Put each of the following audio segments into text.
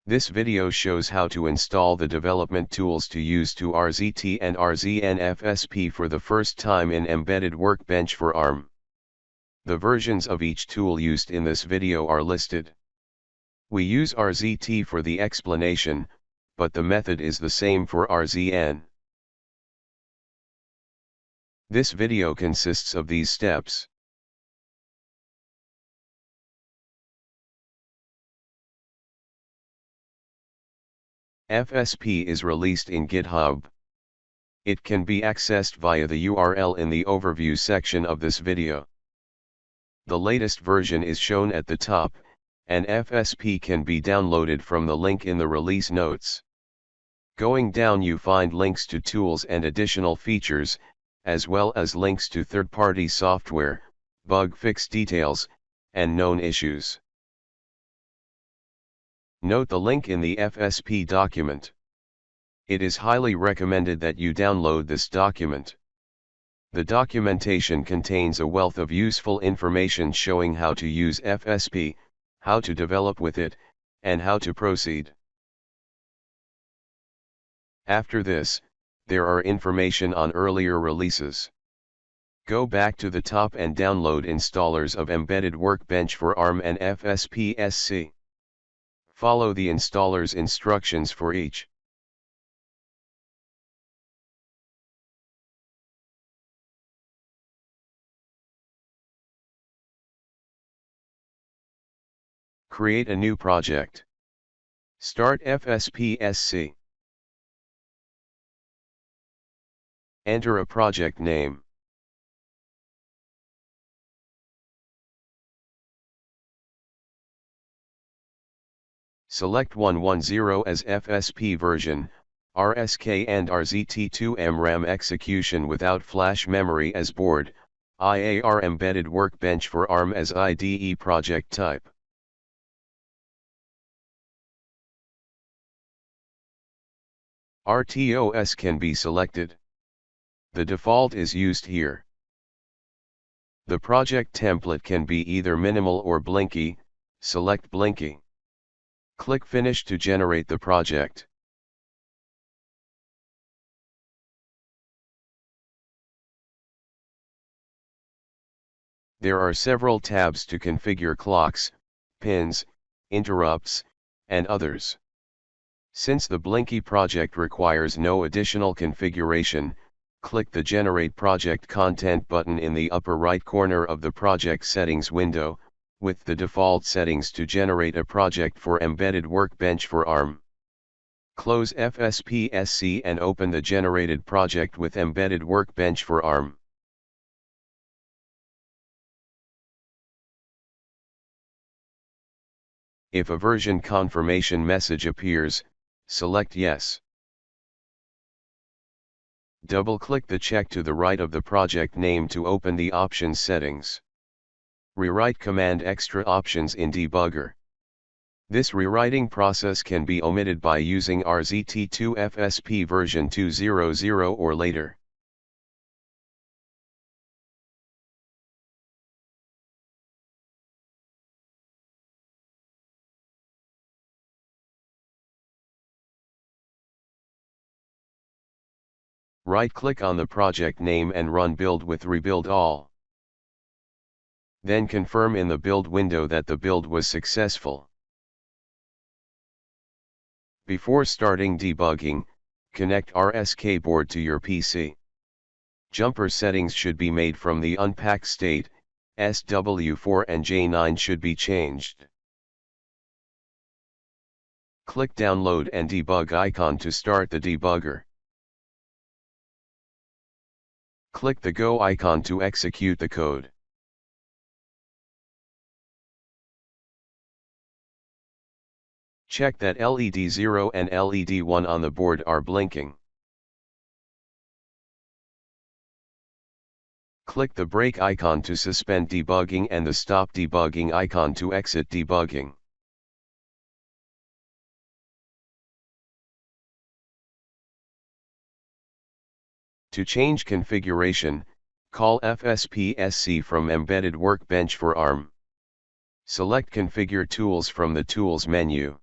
This video shows how to install the development tools to use to RZT and RZN FSP for the first time in Embedded Workbench for ARM. The versions of each tool used in this video are listed. We use RZT for the explanation, but the method is the same for RZN. This video consists of these steps. FSP is released in GitHub. It can be accessed via the URL in the overview section of this video. The latest version is shown at the top, and FSP can be downloaded from the link in the release notes. Going down you find links to tools and additional features, as well as links to third-party software, bug fix details, and known issues. Note the link in the FSP document. It is highly recommended that you download this document. The documentation contains a wealth of useful information showing how to use FSP, how to develop with it, and how to proceed. After this, there are information on earlier releases. Go back to the top and download installers of Embedded Workbench for ARM and FSP-SC. Follow the installer's instructions for each. Create a new project. Start FSP-SC. Enter a project name. Select 110 as FSP version, RSK and RZT2 MRAM execution without flash memory as board, IAR Embedded Workbench for ARM as IDE project type. RTOS can be selected. The default is used here. The project template can be either minimal or blinky, select blinky. Click Finish to generate the project. There are several tabs to configure clocks, pins, interrupts, and others. Since the Blinky project requires no additional configuration, click the Generate Project Content button in the upper right corner of the Project Settings window, with the default settings to generate a project for Embedded Workbench for ARM. Close FSP-SC and open the generated project with Embedded Workbench for ARM. If a version confirmation message appears, select Yes. Double-click the check to the right of the project name to open the options settings. Rewrite command extra options in debugger. This rewriting process can be omitted by using RZT2 FSP version 2.0.0 or later. Right-click on the project name and run Build with Rebuild All. Then confirm in the build window that the build was successful. Before starting debugging, connect RSK board to your PC. Jumper settings should be made from the unpack state, SW4 and J9 should be changed. Click Download and Debug icon to start the debugger. Click the Go icon to execute the code. Check that LED 0 and LED 1 on the board are blinking. Click the break icon to suspend debugging and the stop debugging icon to exit debugging. To change configuration, call FSP-SC from Embedded Workbench for ARM. Select Configure Tools from the Tools menu.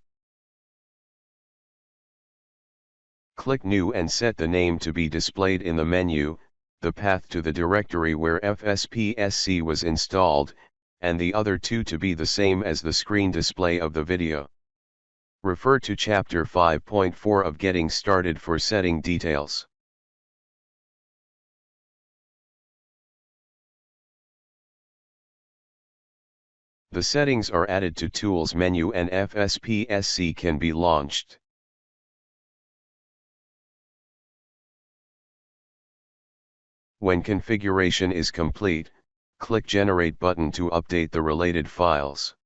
Click New and set the name to be displayed in the menu, the path to the directory where FSP-SC was installed, and the other two to be the same as the screen display of the video. Refer to Chapter 5.4 of Getting Started for setting details. The settings are added to Tools menu and FSP-SC can be launched. When configuration is complete, click Generate button to update the related files.